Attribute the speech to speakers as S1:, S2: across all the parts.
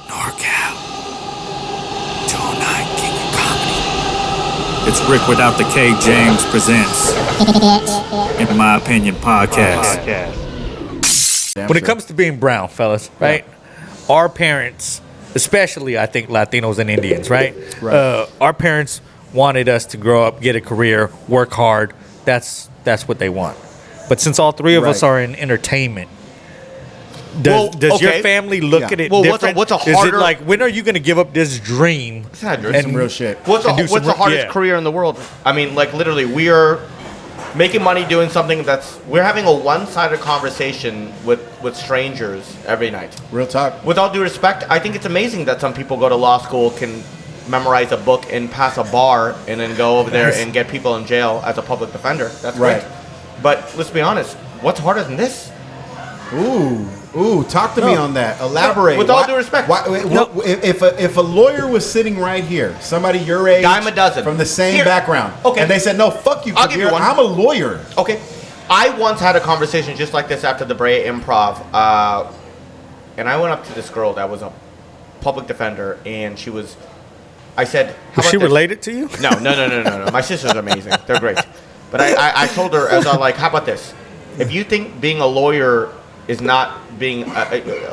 S1: NorCal. 209 King of Comedy. It's Rick without the K. James presents, in my opinion, podcast.
S2: When it comes to being brown, fellas, right? Our parents, especially I think Latinos and Indians, right? Our parents wanted us to grow up, get a career, work hard. That's what they want. But since all three of us are in entertainment, does your family look at it different?
S3: What's a harder?
S2: Is it like, when are you going to give up this dream?
S4: And some real shit.
S3: What's the hardest career in the world? I mean, like literally, we are making money doing something we're having a one-sided conversation with strangers every night.
S4: Real talk.
S3: With all due respect, I think it's amazing that some people go to law school, can memorize a book and pass a bar, and then go over there and get people in jail as a public defender. That's great. But let's be honest, what's harder than this?
S4: Ooh, talk to me on that. Elaborate.
S3: With all due respect.
S4: If a lawyer was sitting right here, somebody your age,
S3: dime a dozen,
S4: from the same background, and they said, no, fuck you,
S3: I'll give you one.
S4: I'm a lawyer.
S3: Okay. I once had a conversation just like this after the Brea Improv, and I went up to this girl that was a public defender, and I said,
S2: Was she related to you?
S3: No. My sisters are amazing. They're great. But I told her, as I was like, how about this? If you think being a lawyer is not being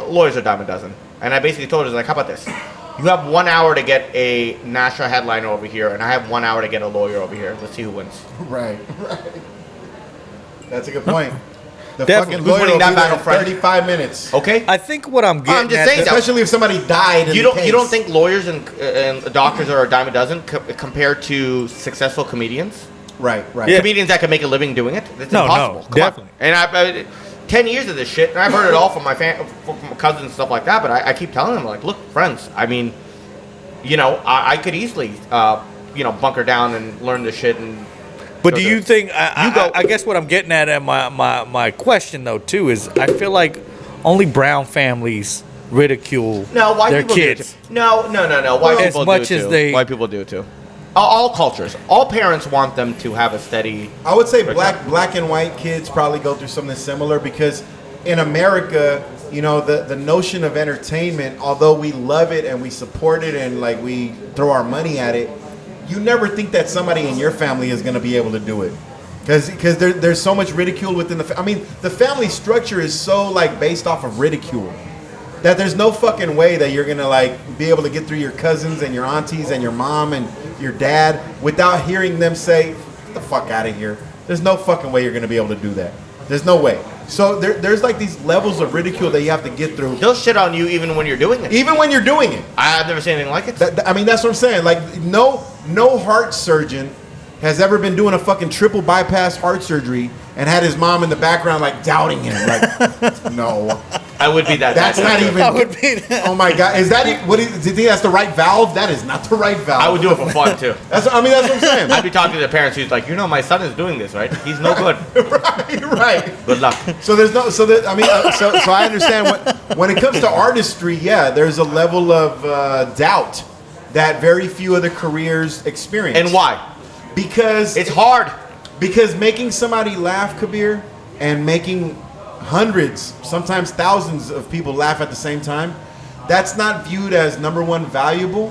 S3: lawyers are dime a dozen, and I basically told her, like, how about this? You have 1 hour to get a national headliner over here, and I have 1 hour to get a lawyer over here. Let's see who wins.
S4: Right. That's a good point. The
S2: Definitely.
S4: fucking lawyer
S3: winning
S4: will
S3: that
S4: be there in
S3: battle, friend?
S4: 35 minutes.
S3: Okay.
S2: I think what I'm getting
S3: just
S2: at,
S3: saying that.
S4: Especially if somebody died in
S3: You
S4: the case.
S3: don't think lawyers and doctors are a dime a dozen compared to successful comedians?
S4: Right.
S2: Yeah.
S3: Comedians that can make a living doing it? It's
S2: No,
S3: impossible. Come
S2: definitely.
S3: On. And I 10 years of this shit, and I've heard it all from my from my cousins and stuff like that, but I keep telling them, like, look, friends, I mean, I could easily, bunker down and learn this shit.
S2: But do you think, I guess what I'm getting at my question, though, too, is I feel like only brown families ridicule
S3: white
S2: their
S3: people
S2: kids.
S3: Do it too. No. White
S2: As
S3: people
S2: much
S3: do
S2: as
S3: too.
S2: they-
S3: White people do it too. All cultures. All parents want them to have a steady...
S4: I would say black and white kids probably go through something similar, because in America, the notion of entertainment, although we love it and we support it and like we throw our money at it, you never think that somebody in your family is going to be able to do it. Because there's so much ridicule within the the family structure is so like based off of ridicule that there's no fucking way that you're going to like be able to get through your cousins and your aunties and your mom and your dad without hearing them say, get the fuck out of here. There's no fucking way you're going to be able to do that. There's no way. So there's like these levels of ridicule that you have to get through.
S3: They'll shit on you even when you're doing it.
S4: Even when you're doing it.
S3: I've never seen anything like it.
S4: That's what I'm saying. Like no heart surgeon has ever been doing a fucking triple bypass heart surgery and had his mom in the background like doubting him. Like, no.
S3: I would be that.
S4: That's not even.
S2: That would be that.
S4: Oh my god! Is that do you think that's the right valve? That is not the right valve.
S3: I would do it for fun too.
S4: That's what I'm saying.
S3: I'd be talking to the parents who's like, my son is doing this, right? He's no good.
S4: right.
S3: Good luck.
S4: So there's no. So I understand when it comes to artistry, there's a level of doubt that very few other careers experience.
S3: And why?
S4: Because
S3: it's hard.
S4: Because making somebody laugh, Kabir, and making hundreds, sometimes thousands of people laugh at the same time, that's not viewed as, number one, valuable,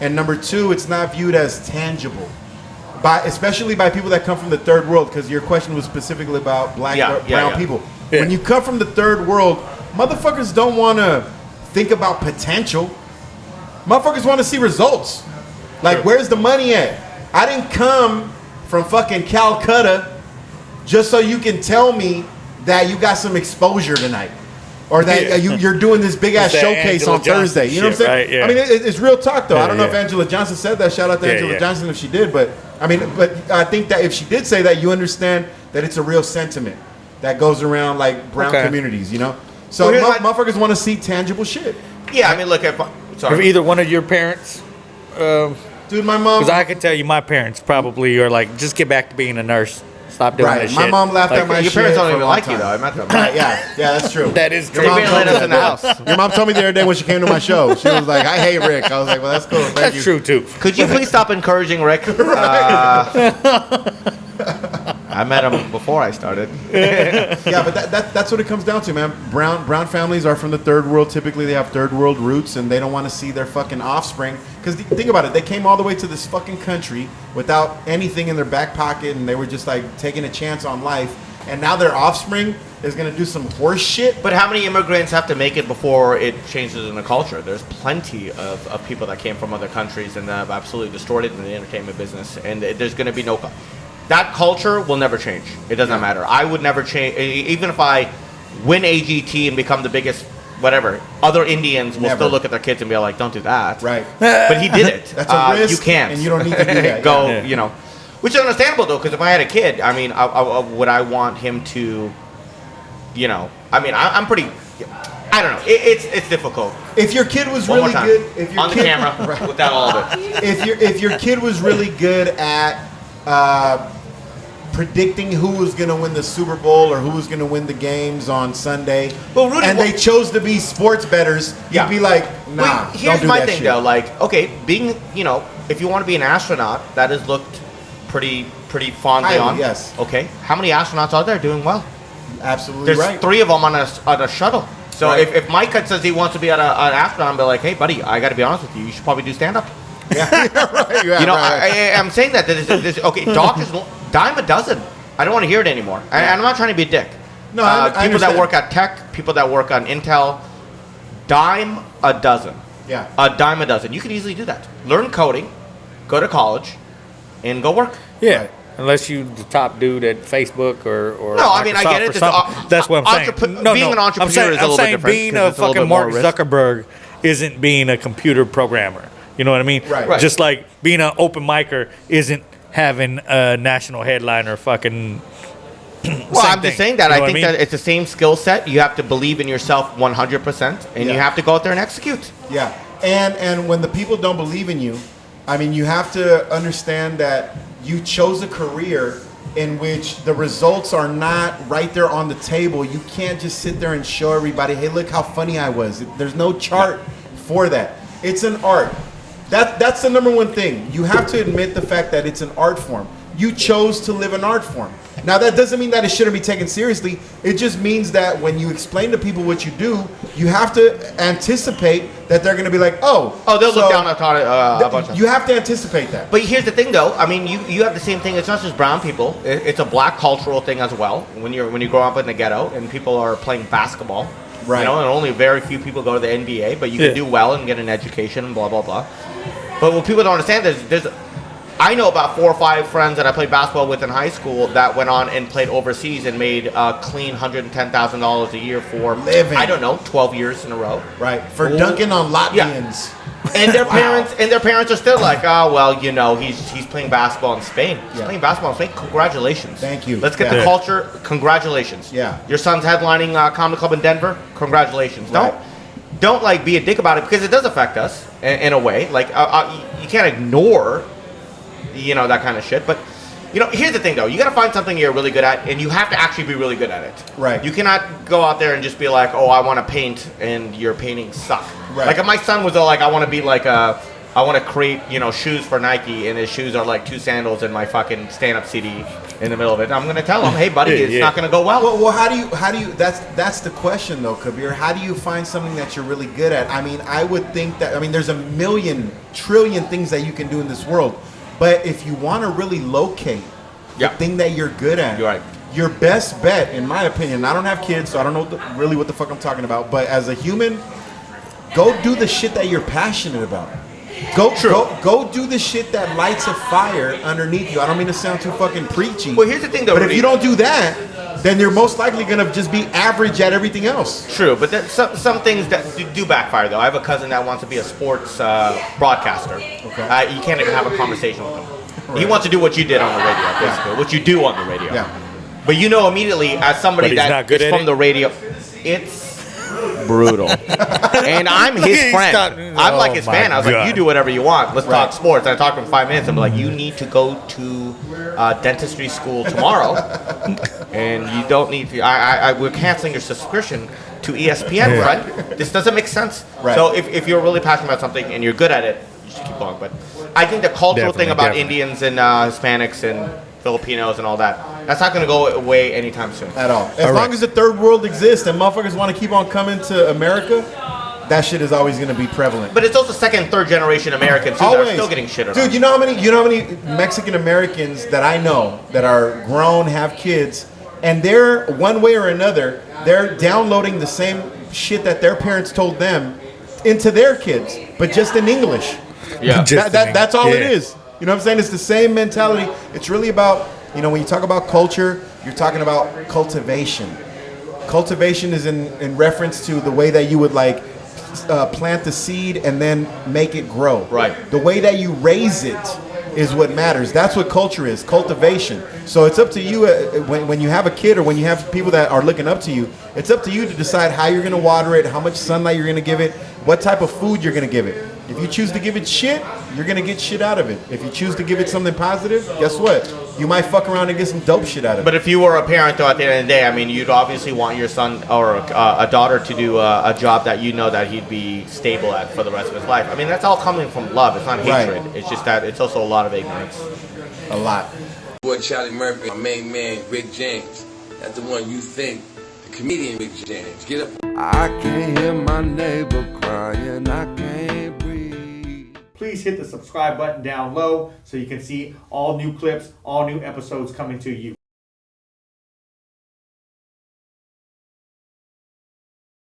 S4: and number two, it's not viewed as tangible, especially by people that come from the third world, because your question was specifically about brown people.
S2: Yeah.
S4: When you come from the third world, motherfuckers don't want to think about potential. Motherfuckers want to see results. Like, where's the money at? I didn't come from fucking Calcutta just so you can tell me that you got some exposure tonight, or that you're doing this big ass showcase
S2: Angela
S4: on Thursday. You know what I'm saying?
S2: Right? Yeah.
S4: I mean, it's real talk though. I don't know if
S2: Yeah.
S4: Angela Johnson said that. Shout out to Angela
S2: Yeah.
S4: Johnson if she did. But I think that if she did say that, you understand that it's a real sentiment that goes around like brown communities. So motherfuckers want to see tangible shit.
S3: Yeah, I mean, look,
S2: If
S3: sorry.
S2: either one of your parents,
S4: Dude, my mom.
S2: because I can tell you, my parents probably are like, just get back to being a nurse. Stop doing
S4: Right,
S2: this
S4: my
S2: shit.
S4: mom laughed at my
S3: Your
S4: shit.
S3: parents don't
S4: for a
S3: even
S4: long
S3: like you,
S4: time.
S3: though. I met them.
S4: Yeah, that's true.
S2: That is true.
S3: Your mom let us in the house.
S4: Your mom told me the other day when she came to my show. She was like, "I hate Rick." I was like, "Well, that's cool. Thank
S2: That's
S4: you."
S2: true too.
S3: Could you please stop encouraging Rick? I met him before I started.
S4: Yeah, but that's what it comes down to, man. Brown families are from the third world. Typically, they have third world roots, and they don't want to see their fucking offspring. Because think about it, they came all the way to this fucking country without anything in their back pocket, and they were just like taking a chance on life. And now their offspring is gonna do some horse shit.
S3: But how many immigrants have to make it before it changes in the culture? There's plenty of people that came from other countries and have absolutely destroyed it in the entertainment business. And there's going to be no... That culture will never change. It doesn't matter. I would never change... Even if I win AGT and become the biggest... Whatever. Other Indians will still look at their kids and be like, don't do that.
S4: Right.
S3: But he did it.
S4: That's a risk.
S3: You can't.
S4: And you don't need to do that.
S3: Go,
S4: Yeah.
S3: you know... Which is understandable, though, because if I had a kid, I mean, would I want him to... You know, I mean, I'm pretty. I don't know. It's difficult.
S4: If your kid was
S3: One
S4: really
S3: more time.
S4: good, if your
S3: on
S4: kid,
S3: the camera,
S4: right.
S3: without all of it.
S4: if your kid was really good at predicting who was going to win the Super Bowl or who was going to win the games on Sunday,
S3: Well, Rudy,
S4: and they chose to be sports bettors,
S3: Yeah.
S4: you'd be like, nah.
S3: Wait, here's
S4: don't do
S3: my
S4: that
S3: thing
S4: shit.
S3: though. Like, okay, being, you know, if you want to be an astronaut, that has looked pretty fondly
S4: Highly,
S3: on.
S4: yes.
S3: Okay, how many astronauts are there doing well?
S4: Absolutely
S3: There's
S4: right.
S3: 3 of them on a shuttle. So
S4: Right.
S3: if Mike says he wants to be an astronaut, I'll be like, hey, buddy, I got to be honest with you. You should probably do stand up.
S4: Yeah, right. Yeah,
S3: You know,
S4: right.
S3: I'm saying that. Okay, doctors, dime a dozen. I don't want to hear it anymore. And I'm not trying to be a dick.
S4: No, I
S3: people
S4: understand.
S3: that work at tech, people that work on Intel, dime a dozen.
S4: Yeah.
S3: A dime a dozen. You could easily do that. Learn coding, go to college, and go work.
S2: Yeah. Unless you the top dude at Facebook or
S3: No, I mean, I
S2: Microsoft
S3: get it.
S2: or
S3: It's,
S2: something. That's what I'm saying.
S3: being an entrepreneur
S2: I'm saying,
S3: is a little bit different
S2: being
S3: 'cause
S2: a
S3: it's a little
S2: fucking
S3: bit more
S2: Mark
S3: risk.
S2: Zuckerberg isn't being a computer programmer. You know what I mean?
S4: Right.
S2: Just like being an open micer isn't having a national headliner fucking.
S3: Well, I'm just saying that.
S2: You know
S3: I
S2: what
S3: think
S2: mean?
S3: that it's the same skill set. You have to believe in yourself 100%, and you
S4: Yeah.
S3: have to go out there and execute.
S4: Yeah, and when the people don't believe in you, I mean, you have to understand that you chose a career in which the results are not right there on the table. You can't just sit there and show everybody, hey, look how funny I was. There's no chart for that. It's an art. That's the number one thing. You have to admit the fact that it's an art form. You chose to live an art form. Now, that doesn't mean that it shouldn't be taken seriously. It just means that when you explain to people what you do, you have to anticipate that they're going to be like, oh,
S3: They'll
S4: so
S3: look down upon it a bunch of.
S4: you have to anticipate that.
S3: But here's the thing, though. I mean, you have the same thing. It's not just brown people. It's a black cultural thing as well. When you grow up in the ghetto and people are playing basketball,
S4: Right.
S3: You know, and only very few people go to the NBA. But you can do well and get an education and blah blah blah. But what people don't understand is I know about 4 or 5 friends that I played basketball with in high school that went on and played overseas and made a clean $110,000 a year for
S4: Living.
S3: I don't know 12 years in a row.
S4: Right. For dunking on Latvians.
S3: And their
S4: Wow.
S3: parents are still like, oh well, you know, he's playing basketball in Spain. He's
S4: Yeah.
S3: playing basketball in Spain. Congratulations.
S4: Thank you.
S3: Let's get
S4: Yeah.
S3: the culture. Congratulations.
S4: Yeah.
S3: Your son's headlining comedy club in Denver. Congratulations.
S4: Right.
S3: Don't like be a dick about it because it does affect us in a way. Like you can't ignore, you know, that kind of shit. But you know, here's the thing though. You got to find something you're really good at, and you have to actually be really good at it.
S4: Right.
S3: You cannot go out there and just be like, oh, I want to paint, and your paintings suck.
S4: Right.
S3: Like if my son was like, I want to be like I want to create, you know, shoes for Nike, and his shoes are like 2 sandals and my fucking stand-up CD in the middle of it. I'm gonna tell him, hey, buddy, it's not gonna go well.
S4: Well, how do you? That's the question though, Kabir. How do you find something that you're really good at? I mean, I would think that. I mean, there's a million trillion things that you can do in this world, but if you want to really locate the
S3: Yeah.
S4: thing that you're good at,
S3: You're right.
S4: your best bet, in my opinion. I don't have kids, so I don't know really what the fuck I'm talking about. But as a human, go do the shit that you're passionate about. Go do the shit that lights a fire underneath you. I don't mean to sound too fucking preachy.
S3: Well, here's the thing, though,
S4: But if
S3: Rudy.
S4: you don't do that, then you're most likely gonna just be average at everything else.
S3: True, but some things that do backfire though. I have a cousin that wants to be a sports broadcaster.
S4: Okay.
S3: You can't even have a conversation with him. He wants to do what you did on the radio, basically. What you do on the radio.
S4: Yeah.
S3: But you know immediately, as somebody
S2: But he's
S3: that
S2: not good
S3: is
S2: at
S3: from
S2: it?
S3: the radio, it's brutal. And I'm his
S2: He's
S3: friend.
S2: got-
S3: I'm like
S2: oh
S3: his
S2: my
S3: fan. I was like,
S2: God.
S3: you do whatever you want. Let's
S4: Right.
S3: talk sports. I talked to him for 5 minutes. I'm like, you need to go to dentistry school tomorrow, and you don't need to. We're canceling your subscription to ESPN,
S2: Yeah.
S3: friend. This doesn't make sense.
S4: Right.
S3: So if you're really passionate about something and you're good at it, you should keep going. But I think the cultural thing
S2: Definitely,
S3: about
S2: definitely.
S3: Indians and Hispanics and Filipinos and all that. That's not going to go away anytime soon.
S4: At all. As long as the third world exists and motherfuckers want to keep on coming to America, that shit is always going to be prevalent.
S3: But it's also second, third generation Americans too that are still getting shit on.
S4: Dude, you know how many Mexican Americans that I know that are grown, have kids, and they're one way or another, they're downloading the same shit that their parents told them into their kids, but just in English.
S3: Yeah.
S4: That's all it is. You know what I'm saying? It's the same mentality. It's really about, when you talk about culture, you're talking about cultivation. Cultivation is in reference to the way that you would plant the seed and then make it grow.
S3: Right.
S4: The way that you raise it is what matters. That's what culture is, cultivation. So it's up to you when you have a kid or when you have people that are looking up to you, it's up to you to decide how you're going to water it, how much sunlight you're going to give it, what type of food you're going to give it. If you choose to give it shit, you're going to get shit out of it. If you choose to give it something positive, guess what? You might fuck around and get some dope shit out of it.
S3: But if you were a parent, though, at the end of the day, I mean, you'd obviously want your son or a daughter to do a job that you know that he'd be stable at for the rest of his life. I mean, that's all coming from love. It's not hatred. Right. It's just that it's also a lot of ignorance.
S4: A lot.
S5: Boy, Charlie Murphy, my main man, Ric James. That's the one you think, the comedian Ric James. Get up.
S6: I can't hear my neighbor crying, I can't breathe.
S7: Please hit the subscribe button down low so you can see all new clips, all new episodes coming to you.